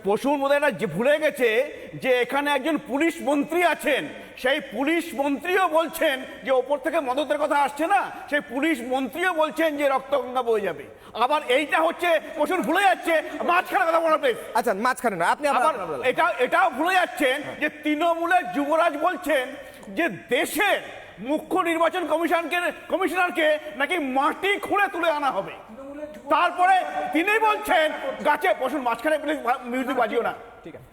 পশুর মধ্যে যে ভুলে গেছে যে এখানে একজন পুলিশ মন্ত্রী আছেন, সেই পুলিশ মন্ত্রীও বলছেন যে ওপর থেকে মদতের কথা আসছে না, সেই পুলিশ মন্ত্রীও বলছেন যে রক্তগঙ্গা বয়ে যাবে। আবার এইটা হচ্ছে পশুর ভুলে যাচ্ছে মাঝখানে কথা বলা প্লিজ। আচ্ছা মাঝখানে না, আপনি আবার এটাও ভুলে যাচ্ছেন যে তৃণমূলের যুবরাজ বলছেন যে দেশের মুখ্য নির্বাচন কমিশনারকে নাকি মাটি খুঁড়ে তুলে আনা হবে। তারপরে তিনি বলছেন গাছে পশুর মাঝখানে মিউজিক বাজিও না, ঠিক আছে।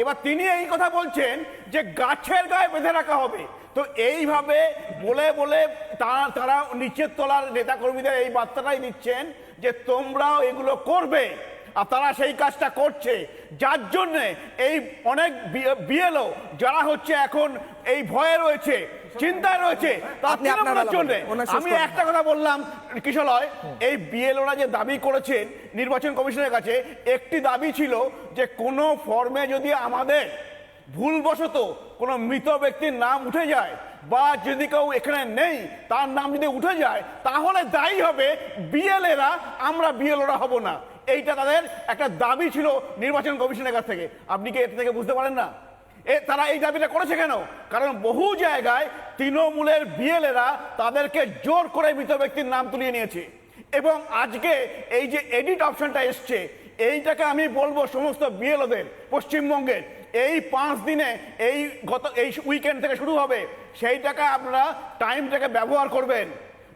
এবার তিনি এই কথা বলছেন যে গাছের গায়ে বেঁধে রাখা হবে। তো এইভাবে বলে বলে তারা নিচের তলার নেতা কর্মীদের এই বার্তাটাই দিচ্ছেন যে তোমরাও এগুলো করবে, আর তারা সেই কাজটা করছে। যার জন্য এই অনেক বিএলও যারা হচ্ছে এখন এই ভয়ে রয়েছে, চিন্তায় রয়েছে, তার জন্য আমি একটা কথা বললাম কিশলয়, এই বিএলওরা যে দাবি করেছেন নির্বাচন কমিশনের কাছে, একটি দাবি ছিল যে কোনো ফর্মে যদি আমাদের ভুলবশত কোনো মৃত ব্যক্তির নাম উঠে যায় বা যদি কেউ এখানে নেই তার নাম যদি উঠে যায় তাহলে দায়ী হবে বিএলএরা, আমরা বিএলওরা হব না। এইটা তাদের একটা দাবি ছিল নির্বাচন কমিশনের কাছ থেকে। আপনি কি এটা থেকে বুঝতে পারেন না তারা এই দাবিটা করেছে কেন? কারণ বহু জায়গায় তৃণমূলের বিএলএরা তাদেরকে জোর করে মৃত ব্যক্তির নাম তুলিয়ে নিয়েছে। এবং আজকে এই যে এডিট অপশনটা এসছে, এইটাকে আমি বলবো সমস্ত বিএলওদের পশ্চিমবঙ্গের এই 5 দিনে এই উইকেন্ড থেকে শুরু হবে, সেইটাকে আপনারা টাইমটাকে ব্যবহার করবেন।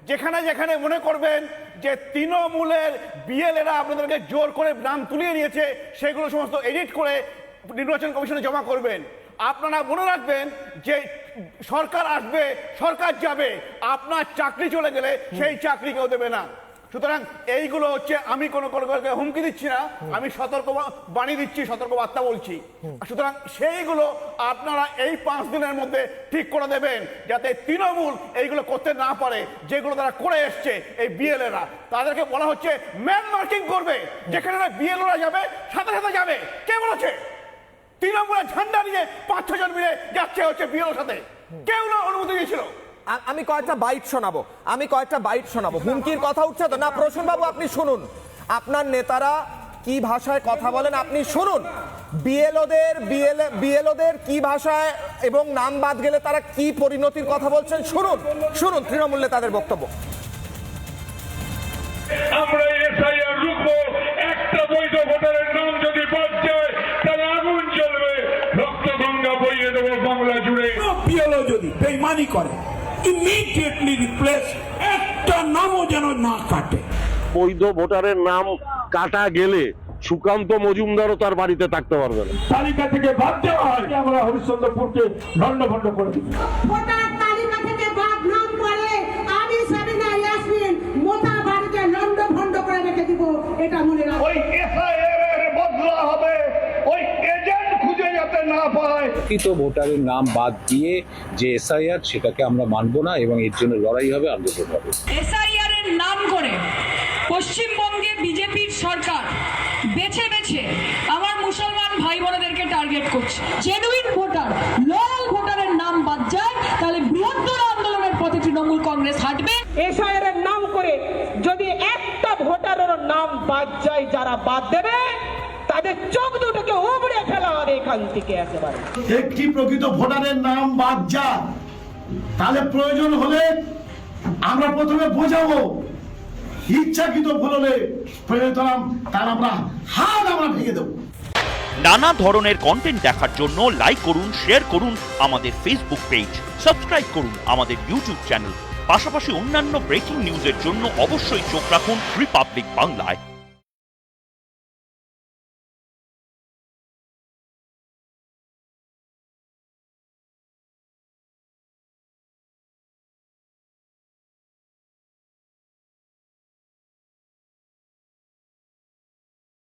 যেখানে যেখানে মনে করবেন যে তৃণমূলের বিএলএরা আপনাদেরকে জোর করে নাম তুলিয়ে নিয়েছে, সেগুলো সমস্ত এডিট করে নির্বাচন কমিশনে জমা করবেন। আপনারা মনে রাখবেন যে সরকার আসবে, সরকার যাবে, আপনার চাকরি চলে গেলে সেই চাকরি কেউ দেবে না। সুতরাং এইগুলো হচ্ছে, আমি কোনো হুমকি দিচ্ছি না, আমি সতর্ক বাণী দিচ্ছি, সতর্ক বার্তা বলছি। সুতরাং সেইগুলো আপনারা এই 5 দিনের মধ্যে ঠিক করে দেবেন যাতে তৃণমূল এইগুলো করতে না পারে। যেগুলো তারা করে এসছে এই বিএলএরা, তাদেরকে বলা হচ্ছে ম্যান মার্কিং করবে, যেখানে বিএলওরা যাবে সাথে সাথে যাবে। কে বলেছে? তৃণমূলের ঝান্ডা নিয়ে 5-6 জন মিলে যাচ্ছে হচ্ছে বিএলওর সাথে, কেউ না অনুমতি দিয়েছিল। আমি কয়েকটা বাইট শোনাবো। হুমকির কথা উঠছে তো না? প্রসূন বাবু আপনি শুনুন, আপনার নেতারা কি ভাষায় কথা বলেন আপনি শুনুন। বিএলওদের কি ভাষায় এবং নাম বাদ গেলে তারা কি পরিণতির কথা বলছেন শুনুন তৃণমূল নেতাদের বক্তব্য। আমরা এসআইআর রুখবো, একটা বৈধ ভোটারের নাম যদি বাদ যায় তাহলে আগুন জ্বলবে, রক্তগঙ্গা বইয়ে দেবো বাংলা জুড়ে। বিএলও যদি বেইমানি করে ইমিডিয়েটলি রিপ্লেস, একটা নামও যেন না কাটে। বৈধ ভোটারের নাম কাটা গেলে সুকান্ত মজুমদারও তার বাড়িতে থাকতে পারবে না। তালিকা থেকে বাদ দেওয়া হয়, আমরা হরিশ্চন্দ্রপুরকে লন্ডভন্ড করে দিই। ভোটার তালিকা থেকে বাদ নাম পড়লে আমি সাবিনা ইয়াসমিন মোটা বাড়িতে লন্ডভন্ড করে রেখে দিব, এটা মনে রাখবেন। ওই এসআইআর এর বদলা হবে, ওই এজেন্ট খুঁজে যাতে না পায়। প্রকৃত ভোটারের নাম বাদ দিয়ে যে এসআইআর, সেটাকে আমরা মানব না এবং এর জন্য লড়াই হবে, আন্দোলন হবে। এসআইআর এর নাম করে পশ্চিমবঙ্গে বিজেপির সরকার বেছে বেছে আমার মুসলমান ভাই বোনেদেরকে টার্গেট করছে। জেনুইন ভোটার, লয়াল ভোটারের নাম বাদ যায় তাহলে বৃহত্তর আন্দোলনের পথে তৃণমূল কংগ্রেস হাঁটবে। এসআইআর এর নাম করে যদি একটা ভোটারের নাম বাদ যায়, যারা বাদ দেবে তাদের চোখ দুটোকে উবড়ে ফেলা হবে এখান থেকে একেবারে। একটি প্রকৃত ভোটারের নাম বাদ যায়, তাহলে প্রয়োজন হলে আমরা প্রথমে বোঝাবো, ইচ্ছাকৃত ভুল হলে তার আমরা হাত ভেঙে দেবো। নানা ধরনের কন্টেন্ট দেখার জন্য লাইক করুন, শেয়ার করুন আমাদের ফেসবুক পেজ, সাবস্ক্রাইব করুন আমাদের ইউটিউব চ্যানেল। পাশাপাশি অন্যান্য ব্রেকিং নিউজের জন্য অবশ্যই চোখ রাখুন রিপাবলিক বাংলায়।